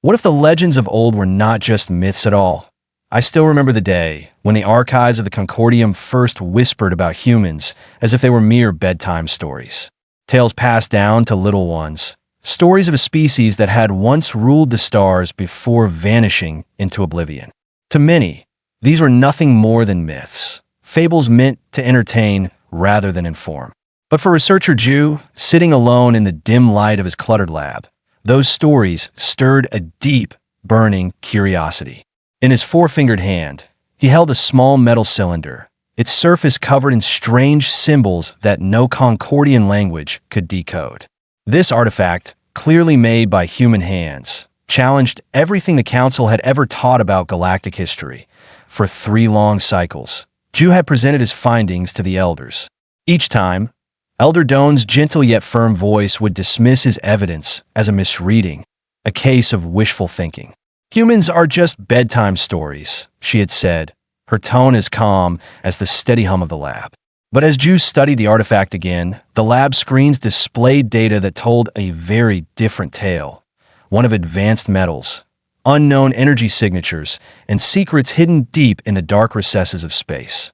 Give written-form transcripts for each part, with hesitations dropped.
What if the legends of old were not just myths at all? I still remember the day when the archives of the Concordium first whispered about humans as if they were mere bedtime stories. Tales passed down to little ones. Stories of a species that had once ruled the stars before vanishing into oblivion. To many, these were nothing more than myths, fables meant to entertain rather than inform. But for researcher Ju, sitting alone in the dim light of his cluttered lab, those stories stirred a deep, burning curiosity. In his four-fingered hand, he held a small metal cylinder, its surface covered in strange symbols that no Concordian language could decode. This artifact, clearly made by human hands, challenged everything the Council had ever taught about galactic history. For 3 long cycles, Ju had presented his findings to the elders. Each time, Elder Doan's gentle yet firm voice would dismiss his evidence as a misreading, a case of wishful thinking. "Humans are just bedtime stories," she had said, her tone as calm as the steady hum of the lab. But as Ju studied the artifact again, the lab screens displayed data that told a very different tale, one of advanced metals, unknown energy signatures, and secrets hidden deep in the dark recesses of space.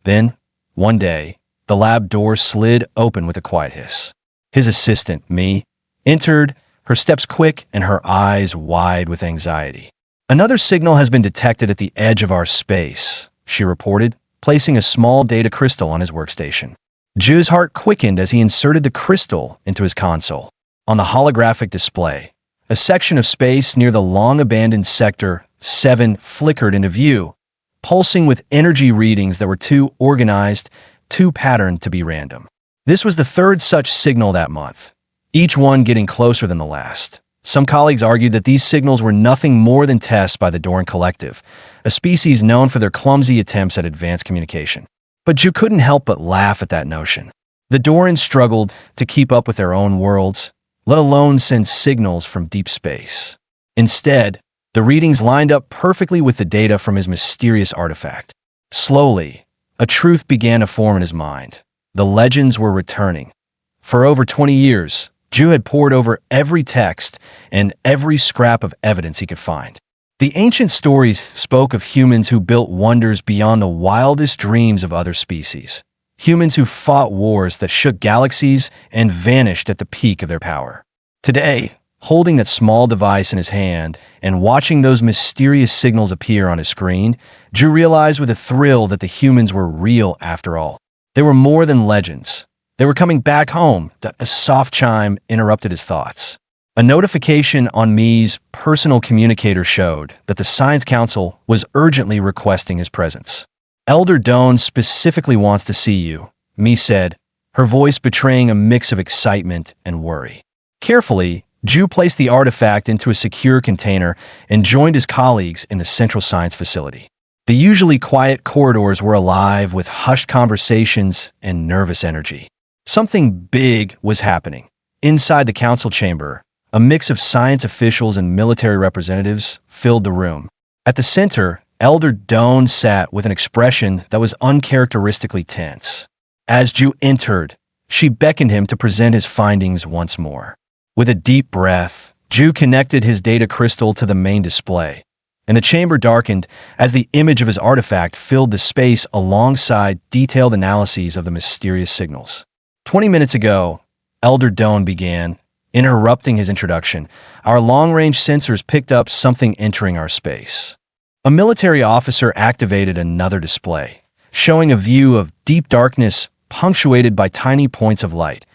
Then, one day, the lab door slid open with a quiet hiss. His assistant, Mi, entered, her steps quick and her eyes wide with anxiety. "Another signal has been detected at the edge of our space," she reported, placing a small data crystal on his workstation. Ju's heart quickened as he inserted the crystal into his console. On the holographic display, a section of space near the long-abandoned Sector 7 flickered into view, pulsing with energy readings that were too organized, too patterned to be random. This was the 3rd such signal that month, each one getting closer than the last. Some colleagues argued that these signals were nothing more than tests by the Doran Collective, a species known for their clumsy attempts at advanced communication. But Ju couldn't help but laugh at that notion. The Dorans struggled to keep up with their own worlds, let alone send signals from deep space. Instead, the readings lined up perfectly with the data from his mysterious artifact. Slowly, a truth began to form in his mind. The legends were returning. For over 20 years, Ju had pored over every text and every scrap of evidence he could find. The ancient stories spoke of humans who built wonders beyond the wildest dreams of other species. Humans who fought wars that shook galaxies and vanished at the peak of their power. Today, holding that small device in his hand and watching those mysterious signals appear on his screen, Ju realized with a thrill that the humans were real after all. They were more than legends. They were coming back home. That a soft chime interrupted his thoughts. A notification on Mi's personal communicator showed that the Science Council was urgently requesting his presence. "Elder Doan specifically wants to see you," Mi said, her voice betraying a mix of excitement and worry. Carefully, Ju placed the artifact into a secure container and joined his colleagues in the Central Science Facility. The usually quiet corridors were alive with hushed conversations and nervous energy. Something big was happening. Inside the council chamber, a mix of science officials and military representatives filled the room. At the center, Elder Doan sat with an expression that was uncharacteristically tense. As Ju entered, she beckoned him to present his findings once more. With a deep breath, Ju connected his data crystal to the main display, and the chamber darkened as the image of his artifact filled the space alongside detailed analyses of the mysterious signals. 20 minutes ago, Elder Doan began, interrupting his introduction. "Our long-range sensors picked up something entering our space." A military officer activated another display, showing a view of deep darkness punctuated by tiny points of light,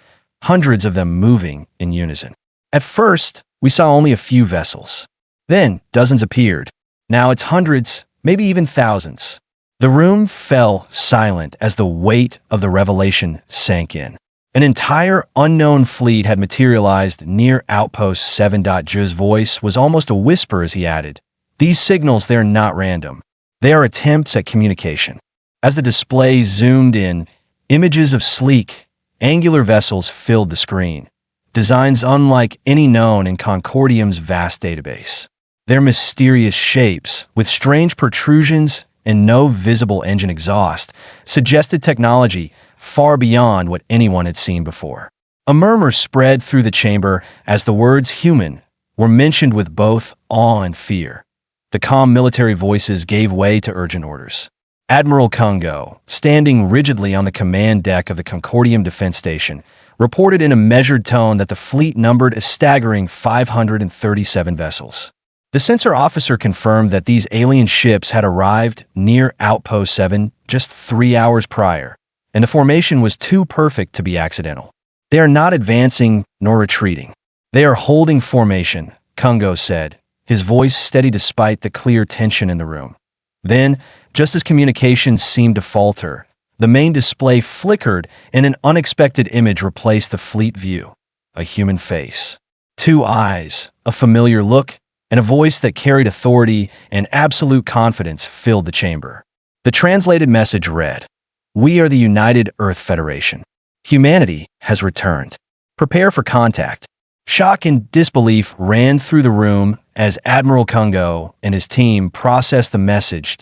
hundreds of them moving in unison. At first, we saw only a few vessels. Then, dozens appeared. Now it's hundreds, maybe even thousands. The room fell silent as the weight of the revelation sank in. An entire unknown fleet had materialized near Outpost 7. Ju's voice was almost a whisper as he added, "These signals, they're not random. They are attempts at communication." As the display zoomed in, images of sleek, angular vessels filled the screen, designs unlike any known in Concordium's vast database. Their mysterious shapes, with strange protrusions and no visible engine exhaust, suggested technology far beyond what anyone had seen before. A murmur spread through the chamber as the words "human" were mentioned with both awe and fear. The calm military voices gave way to urgent orders. Admiral Kungo, standing rigidly on the command deck of the Concordium Defense Station, reported in a measured tone that the fleet numbered a staggering 537 vessels. The censor officer confirmed that these alien ships had arrived near Outpost 7 just 3 hours prior, and the formation was too perfect to be accidental. They are not advancing nor retreating. They are holding formation, Kungo said, his voice steady despite the clear tension in the room. Then, just as communications seemed to falter, the main display flickered and an unexpected image replaced the fleet view. A human face. 2 eyes, a familiar look, and a voice that carried authority and absolute confidence filled the chamber. The translated message read, "We are the United Earth Federation. Humanity has returned. Prepare for contact." Shock and disbelief ran through the room as Admiral Kungo and his team processed the message.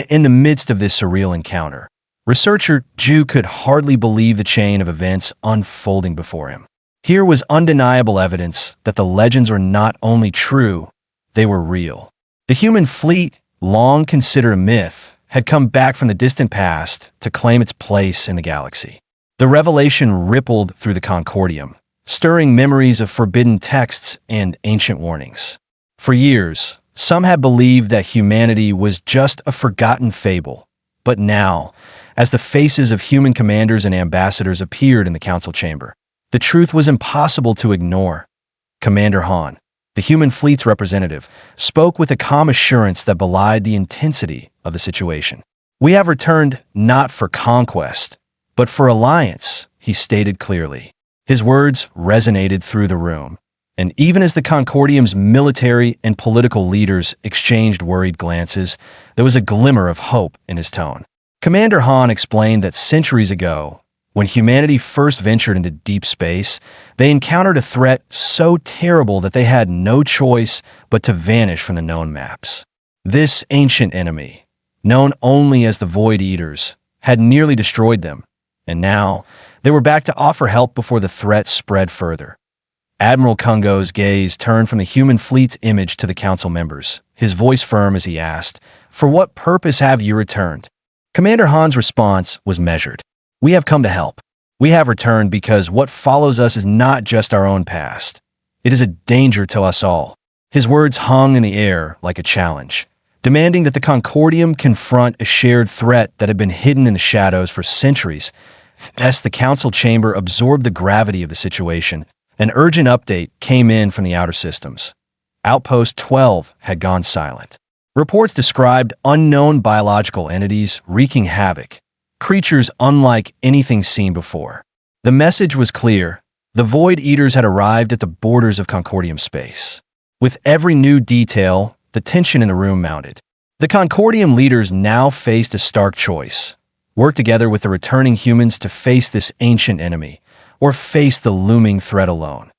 In the midst of this surreal encounter, researcher Ju could hardly believe the chain of events unfolding before him. Here was undeniable evidence that the legends were not only true, they were real. The human fleet, long considered a myth, had come back from the distant past to claim its place in the galaxy. The revelation rippled through the Concordium, stirring memories of forbidden texts and ancient warnings. For years, some had believed that humanity was just a forgotten fable, but now, as the faces of human commanders and ambassadors appeared in the council chamber, the truth was impossible to ignore. Commander Han, the human fleet's representative, spoke with a calm assurance that belied the intensity of the situation. "We have returned not for conquest, but for alliance," he stated clearly. His words resonated through the room, and even as the Concordium's military and political leaders exchanged worried glances, there was a glimmer of hope in his tone. Commander Han explained that centuries ago, when humanity first ventured into deep space, they encountered a threat so terrible that they had no choice but to vanish from the known maps. This ancient enemy, known only as the Void Eaters, had nearly destroyed them, and now they were back to offer help before the threat spread further. Admiral Kungo's gaze turned from the human fleet's image to the council members, his voice firm as he asked, "For what purpose have you returned?" Commander Han's response was measured. "We have come to help. We have returned because what follows us is not just our own past. It is a danger to us all." His words hung in the air like a challenge, demanding that the Concordium confront a shared threat that had been hidden in the shadows for centuries. As the council chamber absorbed the gravity of the situation, an urgent update came in from the outer systems. Outpost 12 had gone silent. Reports described unknown biological entities wreaking havoc, creatures unlike anything seen before. The message was clear. The Void Eaters had arrived at the borders of Concordium space. With every new detail, the tension in the room mounted. The Concordium leaders now faced a stark choice: work together with the returning humans to face this ancient enemy, or face the looming threat alone.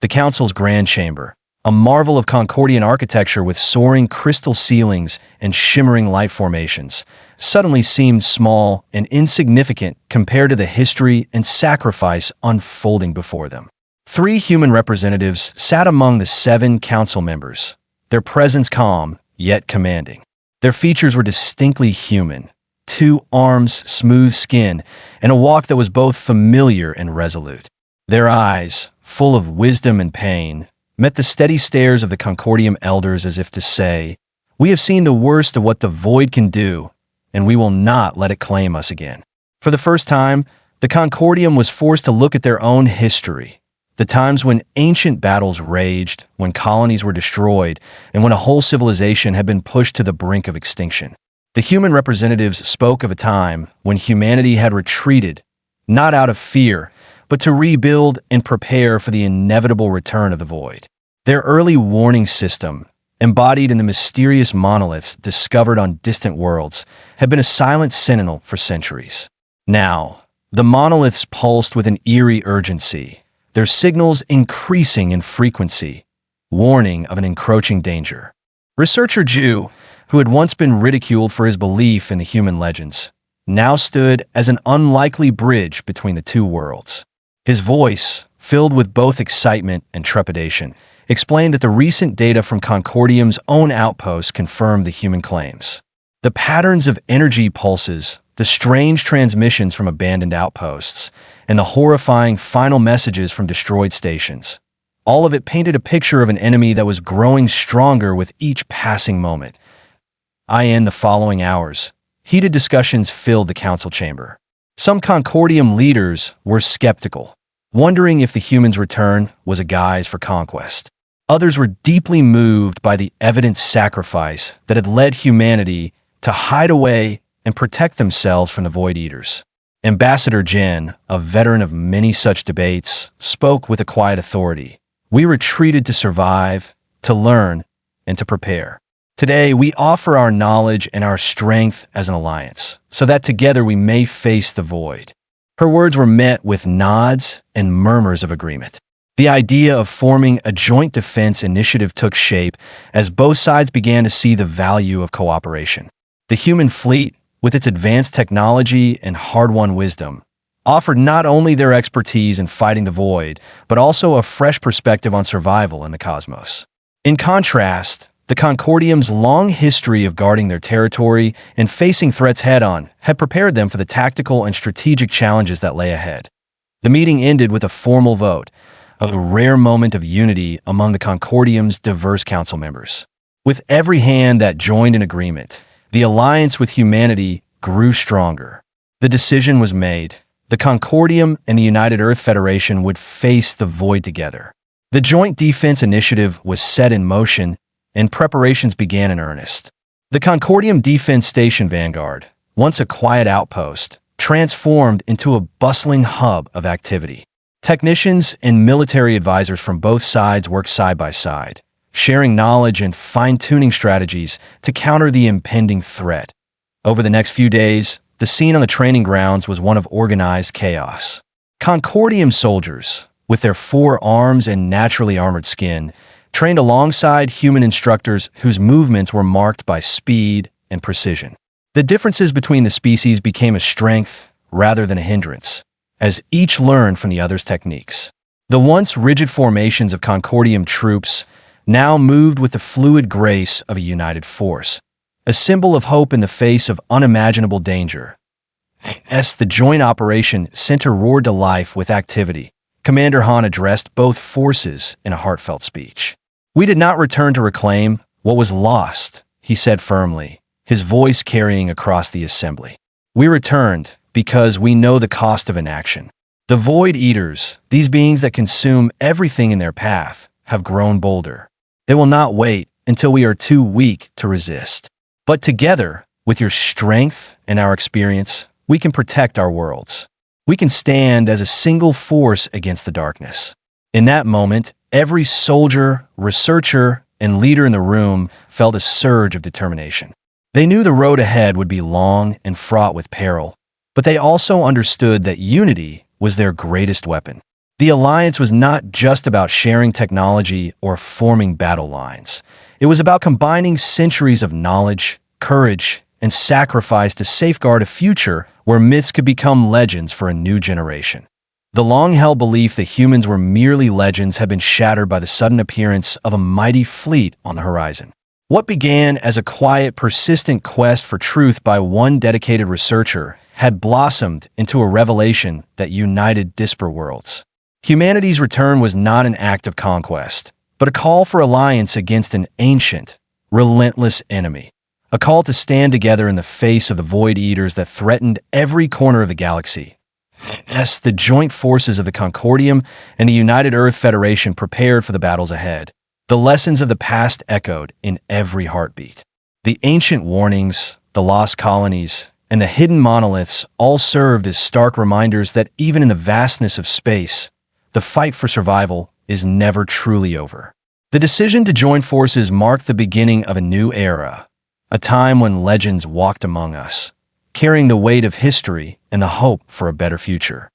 The Council's Grand Chamber, a marvel of Concordian architecture with soaring crystal ceilings and shimmering light formations, suddenly seemed small and insignificant compared to the history and sacrifice unfolding before them. 3 human representatives sat among the 7 council members, their presence calm yet commanding. Their features were distinctly human: 2 arms, smooth skin, and a walk that was both familiar and resolute. Their eyes, full of wisdom and pain, met the steady stares of the Concordium elders as if to say, "We have seen the worst of what the Void can do, and we will not let it claim us again." For the first time, the Concordium was forced to look at their own history, the times when ancient battles raged, when colonies were destroyed, and when a whole civilization had been pushed to the brink of extinction. The human representatives spoke of a time when humanity had retreated, not out of fear, but to rebuild and prepare for the inevitable return of the Void. Their early warning system, embodied in the mysterious monoliths discovered on distant worlds, had been a silent sentinel for centuries. Now, the monoliths pulsed with an eerie urgency, their signals increasing in frequency, warning of an encroaching danger. Researcher Ju, who had once been ridiculed for his belief in the human legends, now stood as an unlikely bridge between the 2 worlds. His voice, filled with both excitement and trepidation, explained that the recent data from Concordium's own outposts confirmed the human claims. The patterns of energy pulses, the strange transmissions from abandoned outposts, and the horrifying final messages from destroyed stations. All of it painted a picture of an enemy that was growing stronger with each passing moment. In the following hours, heated discussions filled the council chamber. Some Concordium leaders were skeptical, wondering if the humans' return was a guise for conquest. Others were deeply moved by the evident sacrifice that had led humanity to hide away and protect themselves from the Void Eaters. Ambassador Jin, a veteran of many such debates, spoke with a quiet authority. We retreated to survive, to learn, and to prepare. Today, we offer our knowledge and our strength as an alliance, so that together we may face the void. Her words were met with nods and murmurs of agreement. The idea of forming a joint defense initiative took shape as both sides began to see the value of cooperation. The human fleet, with its advanced technology and hard-won wisdom, offered not only their expertise in fighting the void, but also a fresh perspective on survival in the cosmos. In contrast, the Concordium's long history of guarding their territory and facing threats head-on had prepared them for the tactical and strategic challenges that lay ahead. The meeting ended with a formal vote, a rare moment of unity among the Concordium's diverse council members. With every hand that joined in agreement, the alliance with humanity grew stronger. The decision was made. The Concordium and the United Earth Federation would face the void together. The Joint Defense Initiative was set in motion, and preparations began in earnest. The Concordium Defense Station Vanguard, once a quiet outpost, transformed into a bustling hub of activity. Technicians and military advisors from both sides worked side by side, sharing knowledge and fine-tuning strategies to counter the impending threat. Over the next few days, the scene on the training grounds was one of organized chaos. Concordium soldiers, with their 4 arms and naturally armored skin, trained alongside human instructors whose movements were marked by speed and precision. The differences between the species became a strength rather than a hindrance, as each learned from the other's techniques. The once rigid formations of Concordium troops now moved with the fluid grace of a united force, a symbol of hope in the face of unimaginable danger. As the joint operation center roared to life with activity, Commander Han addressed both forces in a heartfelt speech. "We did not return to reclaim what was lost," he said firmly, his voice carrying across the assembly. "We returned because we know the cost of inaction. The Void Eaters, these beings that consume everything in their path, have grown bolder. They will not wait until we are too weak to resist. But together, with your strength and our experience, we can protect our worlds. We can stand as a single force against the darkness." In that moment, every soldier, researcher, and leader in the room felt a surge of determination. They knew the road ahead would be long and fraught with peril, but they also understood that unity was their greatest weapon. The alliance was not just about sharing technology or forming battle lines. It was about combining centuries of knowledge, courage, and sacrifice to safeguard a future where myths could become legends for a new generation. The long-held belief that humans were merely legends had been shattered by the sudden appearance of a mighty fleet on the horizon. What began as a quiet, persistent quest for truth by one dedicated researcher had blossomed into a revelation that united disparate worlds. Humanity's return was not an act of conquest, but a call for alliance against an ancient, relentless enemy. A call to stand together in the face of the Void Eaters that threatened every corner of the galaxy. As the joint forces of the Concordium and the United Earth Federation prepared for the battles ahead, the lessons of the past echoed in every heartbeat. The ancient warnings, the lost colonies, and the hidden monoliths all served as stark reminders that even in the vastness of space, the fight for survival is never truly over. The decision to join forces marked the beginning of a new era, a time when legends walked among us, carrying the weight of history and the hope for a better future.